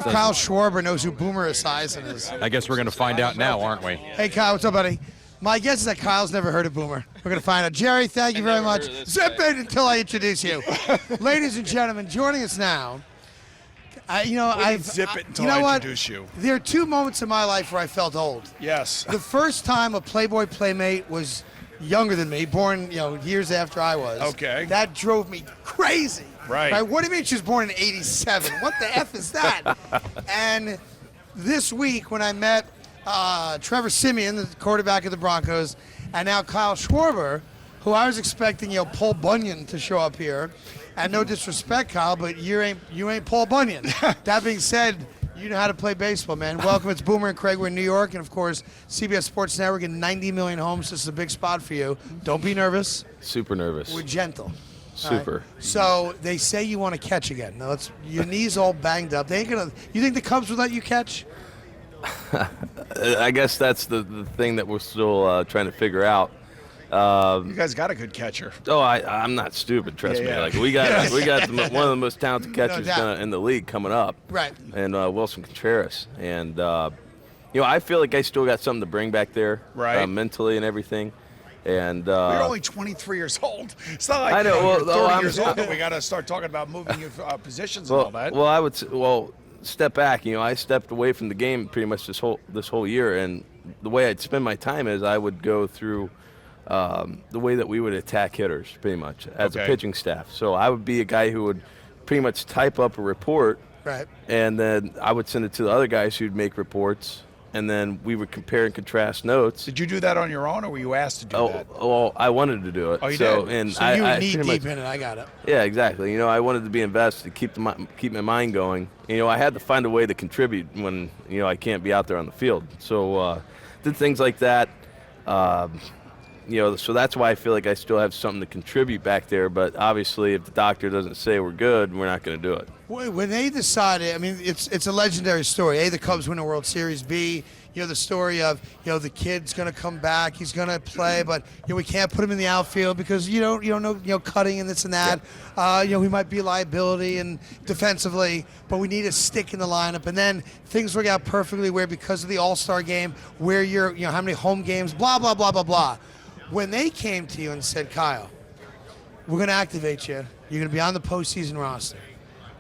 Kyle Schwarber knows who Boomer Esiason is. I guess we're going to find out now, aren't we? Hey, Kyle, what's up, buddy? My guess is that Kyle's never heard of Boomer. We're going to find out. Jerry, thank you very much. Zip it until I introduce you. Ladies and gentlemen, joining us now. Zip it until I introduce you. There are two moments in my life where I felt old. Yes. The first time a Playboy Playmate was younger than me, born years after I was. Okay. That drove me crazy. Right. What do you mean she was born in '87? What the F is that? And this week when I met Trevor Siemian, the quarterback of the Broncos, and now Kyle Schwarber, who I was expecting Paul Bunyan to show up here. And no disrespect, Kyle, but you ain't Paul Bunyan. That being said, you know how to play baseball, man. Welcome. It's Boomer and Craig. We're in New York, and of course, CBS Sports Network and 90 million homes. This is a big spot for you. Don't be nervous. Super nervous. We're gentle. Super. Right? So they say you want to catch again. Now your knees all banged up. They ain't gonna. You think the Cubs would let you catch? I guess that's the thing that we're still trying to figure out. You guys got a good catcher. Oh, I'm not stupid. Trust me. Like we got one of the most talented catchers in the league coming up. Right. And Wilson Contreras. And I feel like I still got something to bring back there. Right. Mentally and everything. And you're only 23 years old. It's not like I know. you're 30 years old that we got to start talking about moving your positions and all that. Well, I would step back. I stepped away from the game pretty much this whole year, and the way I'd spend my time is I would go through the way that we would attack hitters, pretty much as a pitching staff. So I would be a guy who would pretty much type up a report, right, and then I would send it to the other guys who'd make reports. And then we would compare and contrast notes. Did you do that on your own, or were you asked to do that? Well, I wanted to do it. Oh, you did? And so you were knee deep in it. I got it. Yeah, exactly. I wanted to be invested, keep my mind going. I had to find a way to contribute when I can't be out there on the field. So did things like that. So that's why I feel like I still have something to contribute back there. But obviously, if the doctor doesn't say we're good, we're not going to do it. When they decided, it's a legendary story. A, the Cubs win a World Series. B, the story of the kid's going to come back, he's going to play, but we can't put him in the outfield because you don't know cutting and this and that. Yeah. We might be a liability and defensively, but we need a stick in the lineup. And then things work out perfectly where because of the All-Star game, where you're how many home games, blah blah blah blah blah. When they came to you and said, Kyle, we're going to activate you. You're going to be on the postseason roster.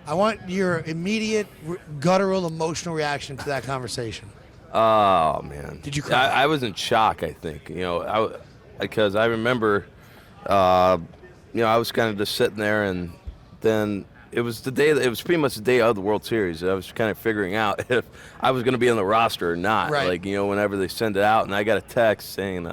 I want your immediate, guttural, emotional reaction to that conversation. Oh, man. Did you cry? I was in shock, I think. Because I remember, I was kind of just sitting there, and then it was pretty much the day of the World Series. I was kind of figuring out if I was going to be on the roster or not. Right. Whenever they send it out, and I got a text saying,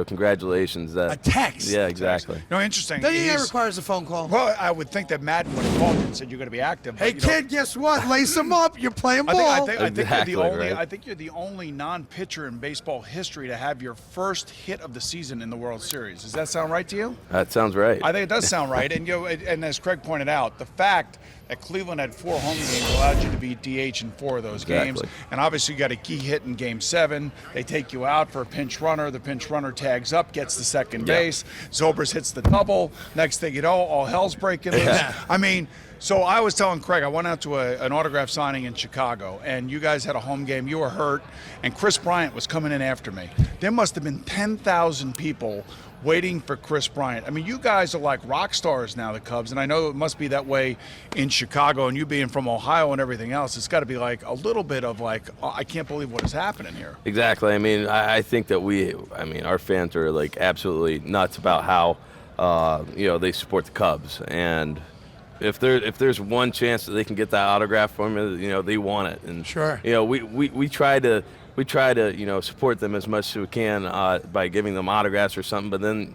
congratulations. A text? Yeah, exactly. No, interesting. Don't you think that requires a phone call? Well, I would think that Madden would have called you and said you're going to be active. Hey, kid, guess what? Lace them up. You're playing ball. I think Exactly, you're the only. right. I think you're the only non-pitcher in baseball history to have your first hit of the season in the World Series. Does that sound right to you? That sounds right. I think it does sound right. And and as Craig pointed out, the fact that Cleveland had 4 home games allowed you to be DH in 4 of those games. And obviously you got a key hit in Game 7. They take you out for a pinch runner. The pinch runner tags up, gets to second base. Zobrist hits the double. Next thing you know, all hell's breaking loose. Yeah. So I was telling Craig, I went out to an autograph signing in Chicago, and you guys had a home game. You were hurt, and Chris Bryant was coming in after me. There must have been 10,000 people waiting for Chris Bryant. You guys are like rock stars now, the Cubs, and I know it must be that way in Chicago, and you being from Ohio and everything else, it's got to be like a little bit of like, oh, I can't believe what is happening here. Exactly. I think that our fans are like absolutely nuts about how, they support the Cubs, and if there's one chance that they can get that autograph from me, they want it. And sure. We try to support them as much as we can by giving them autographs or something. But then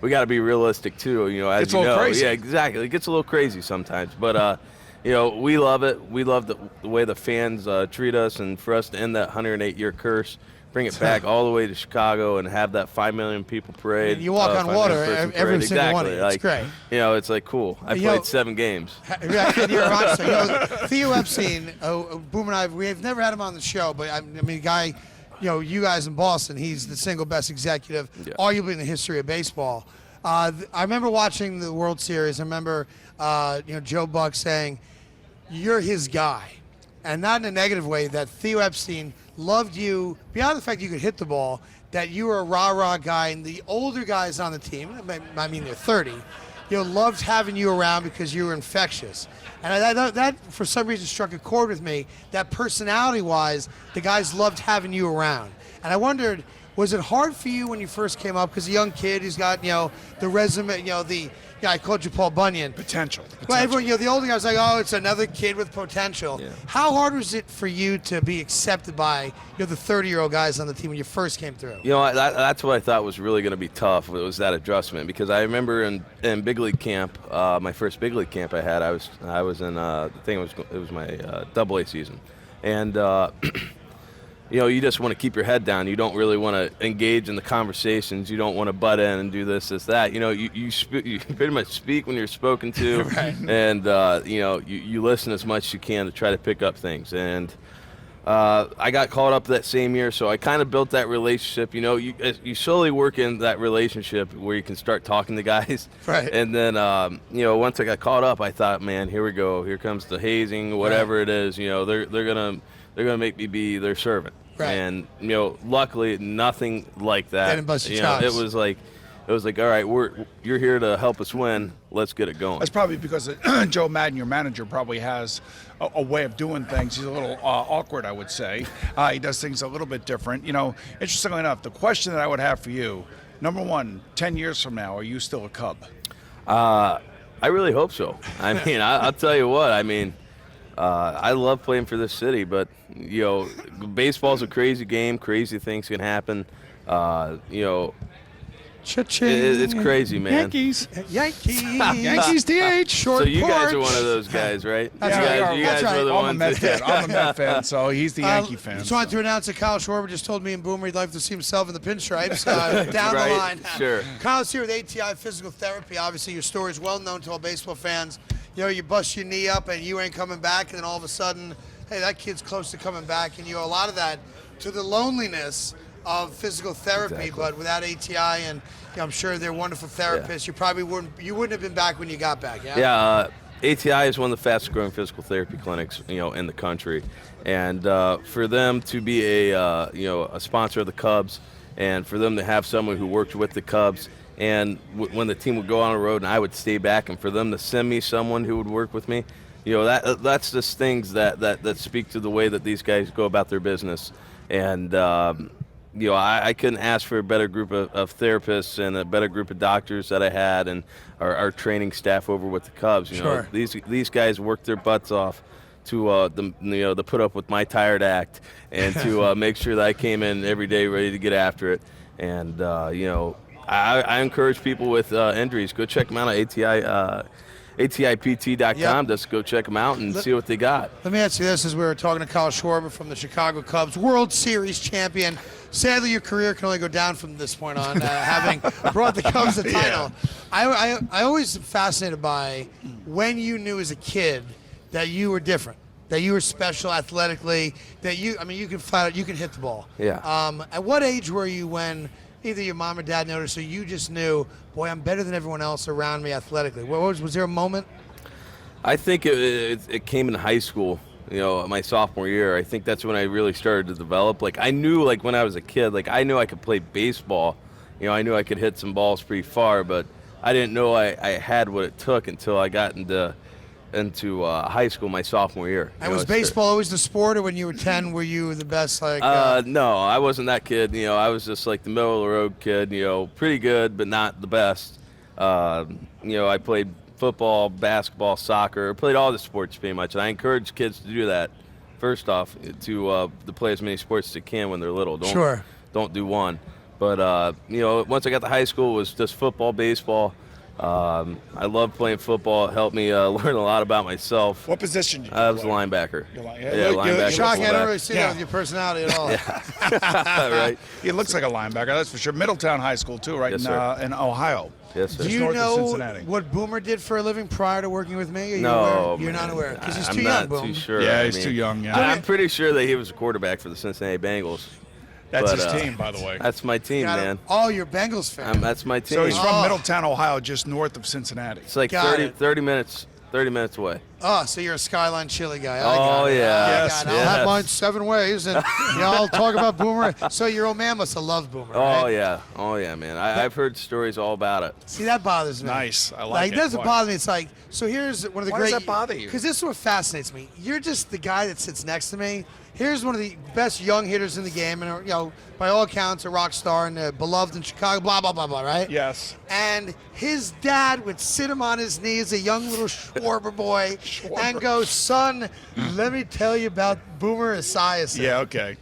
we got to be realistic too. As it's a little crazy. Yeah, exactly. It gets a little crazy sometimes. But we love it. We love the way the fans treat us, and for us to end that 108-year curse. Bring it back all the way to Chicago and have that 5 million people parade. You walk on water every single one of you. It's great. It's like cool. I played 7 games. You're a rock star. Theo Epstein, Boomer and I, we've never had him on the show, but guy, you guys in Boston, he's the single best executive, arguably in the history of baseball. I remember watching the World Series. I remember, Joe Buck saying, "You're his guy." and not in a negative way, that Theo Epstein loved you beyond the fact you could hit the ball, that you were a rah-rah guy, and the older guys on the team, I mean they're 30, loved having you around because you were infectious. And that for some reason struck a chord with me, that personality-wise, the guys loved having you around. And I wondered, was it hard for you when you first came up, because a young kid who's got, the resume, I called you Paul Bunyan. Potential. Well, everyone, the older guys like, oh, it's another kid with potential. Yeah. How hard was it for you to be accepted by, the 30-year-old guys on the team when you first came through? That's what I thought was really going to be tough. It was that adjustment, because I remember in big league camp, my first big league camp I had, I was in I think it was my AA season, and. You just want to keep your head down. You don't really want to engage in the conversations. You don't want to butt in and do this, that. You pretty much speak when you're spoken to, right. And you listen as much as you can to try to pick up things. And I got called up that same year, so I kind of built that relationship. You slowly work in that relationship where you can start talking to guys. Right. And then once I got caught up, I thought, man, here we go. Here comes the hazing, whatever right. it is. They're gonna make me be their servant. Right. And luckily nothing like that. They didn't bust your chops. It was like, all right, you're here to help us win. Let's get it going. That's probably because Joe Madden, your manager, probably has a way of doing things. He's a little awkward, I would say. He does things a little bit different. Interestingly enough, the question that I would have for you, number one, 10 years from now, are you still a Cub? I really hope so. I mean, I'll tell you what. I mean, I love playing for this city, but baseball's a crazy game. Crazy things can happen. Cha-ching. It's crazy, man. Yankees. Yankees DH. Short So you guys porch. are one of those guys, right? That's right. You guys That's were the I'm a ones. Met fan. I'm a Met fan, so he's the Yankee fan. Just wanted to announce that Kyle Schwarber just told me and Boomer he'd like to see himself in the pinstripes down Right, the line. sure. Kyle's here with ATI Physical Therapy. Obviously, your story is well known to all baseball fans. You bust your knee up and you ain't coming back, and then all of a sudden, hey, that kid's close to coming back, and you owe a lot of that to the loneliness of physical therapy. Exactly. But without ATI, and I'm sure they're wonderful therapists, you wouldn't have been back when you got back. Yeah. Yeah. ATI is one of the fastest growing physical therapy clinics, in the country, and for them to be a sponsor of the Cubs, and for them to have someone who worked with the Cubs, and when the team would go on the road and I would stay back, and for them to send me someone who would work with me, that's just things that speak to the way that these guys go about their business, and I couldn't ask for a better group of therapists and a better group of doctors that I had, and our training staff over with the Cubs. Sure. These guys worked their butts off to to put up with my tired act, and to make sure that I came in every day ready to get after it. And I encourage people with injuries, go check them out at ATIPT.com. Yep. Just go check them out and see what they got. Let me ask you this, as we were talking to Kyle Schwarber from the Chicago Cubs, World Series champion. Sadly, your career can only go down from this point on, having brought the Cubs the title. Yeah. I always am fascinated by when you knew as a kid that you were different, that you were special athletically, that you can flat out, you can hit the ball. Yeah. At what age were you when either your mom or dad noticed, or you just knew, boy, I'm better than everyone else around me athletically? Was there a moment? I think it came in high school, my sophomore year. I think that's when I really started to develop. Like, I knew, like, when I was a kid, like, I knew I could play baseball. I knew I could hit some balls pretty far, but I didn't know I had what it took until I got into high school my sophomore year. And was baseball always the sport, or when you were 10, were you the best? No, I wasn't that kid. I was just like the middle of the road kid, pretty good, but not the best. I played football, basketball, soccer, played all the sports pretty much. And I encourage kids to do that, first off, to play as many sports as they can when they're little. Don't do one. But, once I got to high school, it was just football, baseball. I loved playing football. It helped me learn a lot about myself. What position did you I was a play? linebacker. Linebacker. Shocking, I don't really see that Yeah. with your personality at all. Right. He looks like a linebacker, that's for sure. Middletown High School, too, right? Yes, in sir. Ohio. Yes, sir. Do you north of know Cincinnati. what Boomer did for a living prior to working with me? Are you No, aware? You're man. not aware, because he's I'm too not young, Boom. too sure. Yeah, I he's mean, too young, yeah. I'm pretty sure that he was a quarterback for the Cincinnati Bengals. That's But, his team, by the way. That's my team, Got it. man. Oh, you're a Bengals fan. That's my team. So he's Oh. from Middletown, Ohio, just north of Cincinnati. It's like Got 30 it. 30 minutes away. Oh, so you're a Skyline chili guy. I Oh, got it. yeah. I Yes, got it. I'll have yes. mine 7 ways, and I'll talk about Boomer. So your old man must have loved Boomer. Oh right? yeah, oh yeah, man. I've heard stories all about it. See, that bothers me. Nice. I like it. It doesn't Why? bother me. It's like, so here's one of the Why great. does that bother you? Because this is what fascinates me. You're just the guy that sits next to me. Here's one of the best young hitters in the game, and by all accounts, a rock star and beloved in Chicago. Blah blah blah blah. Right? Yes. And his dad would sit him on his knee as a young little Schwarber boy and go, "Son, let me tell you about Boomer Esiason." Yeah. Okay.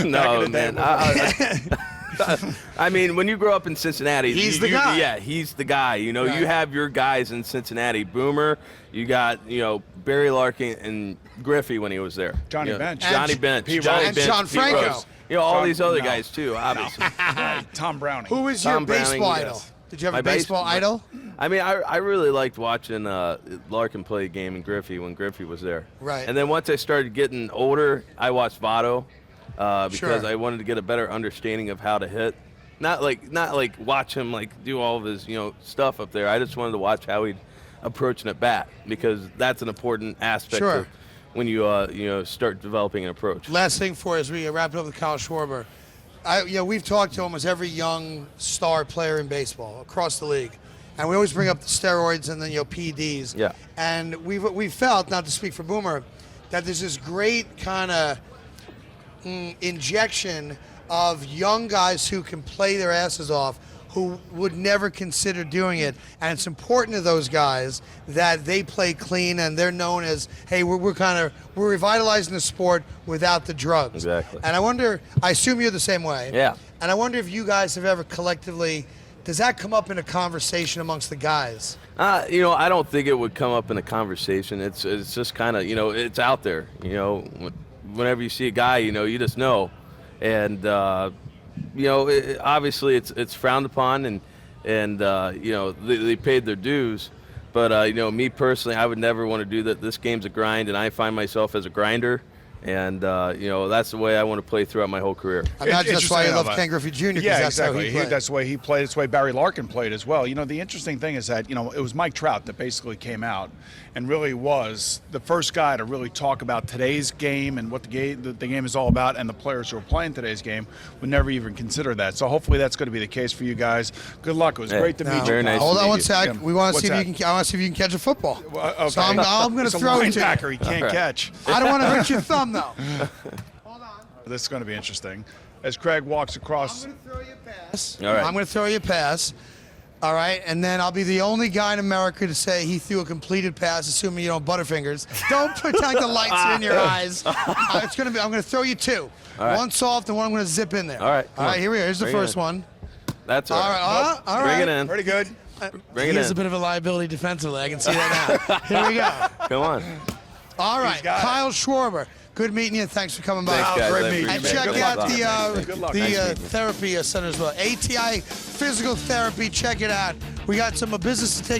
No, in the day, man. I mean, when you grow up in Cincinnati, He's the guy. Yeah, he's the guy. You know, Right. you have your guys in Cincinnati. Boomer, you got Barry Larkin and Griffey when he was there. Johnny You know, Bench. Johnny And- Bench. Pete Johnny Rose. Bench, John Pete Franco. Rose. All John- these other no. guys too, obviously. Right. Tom Browning. Who was your Tom Browning, baseball yes. idol? Did you have My a baseball idol? I mean, I really liked watching Larkin play a game in Griffey when Griffey was there. Right. And then once I started getting older, I watched Votto because Sure. I wanted to get a better understanding of how to hit. Not like watch him do all of his stuff up there. I just wanted to watch how he'd approach an at bat because that's an important aspect Sure. of when you start developing an approach. Last thing for us, we wrap it up with Kyle Schwarber. We've talked to almost every young star player in baseball across the league, and we always bring up the steroids and then PEDs. Yeah. And we've felt, not to speak for Boomer, that there's this great kind of injection of young guys who can play their asses off, who would never consider doing it. And it's important to those guys that they play clean and they're known as, hey, we're revitalizing the sport without the drugs. Exactly. And I assume you're the same way. Yeah. And I wonder if you guys have ever collectively, does that come up in a conversation amongst the guys? I don't think it would come up in a conversation. It's just kind of, it's out there. Whenever you see a guy, you just know. And obviously it's frowned upon, and they paid their dues. But me personally, I would never want to do that. This game's a grind, and I find myself as a grinder. And that's the way I want to play throughout my whole career. I imagine that's why you Interesting love how Ken Griffey Jr. 'cause Yeah, that's exactly. how he played. That's the way he played. That's the way Barry Larkin played as well. The interesting thing is that, it was Mike Trout that basically came out and really was the first guy to really talk about today's game and what the game is all about, and the players who are playing today's game would never even consider that. So hopefully that's going to be the case for you guys. Good luck. It was great to meet you. Very nice. Hold to on meet one you. sec. Yeah. We want to What's see if that? I want to see if you can catch a football. Well, okay. So I'm going It's to a throw it to you. linebacker. He can't catch. I don't want to hurt your thumb though. Hold on. This is going to be interesting. As Craig walks across. I'm going to throw you a pass. All right. I'm going to throw you a pass. All right, and then I'll be the only guy in America to say he threw a completed pass, assuming you don't butterfingers. Don't pretend the lights are in your eyes. I'm going to throw you 2. right. One soft and one I'm going to zip in there. All right, All come right, on. here we are. Here's the Bring it first in. one. That's all All right. right, all right. Bring it in. Pretty good. Bring it He's in. a bit of a liability defensively. I can see that now. Here we go. Come on. All right, got it. Kyle Schwarber. Good meeting you. Thanks for coming by. Thanks, guys. great I meeting you, And appreciate man. it. check Good out luck. Good luck. the therapy center as well. ATI Physical Therapy. Check it out. We got some business to take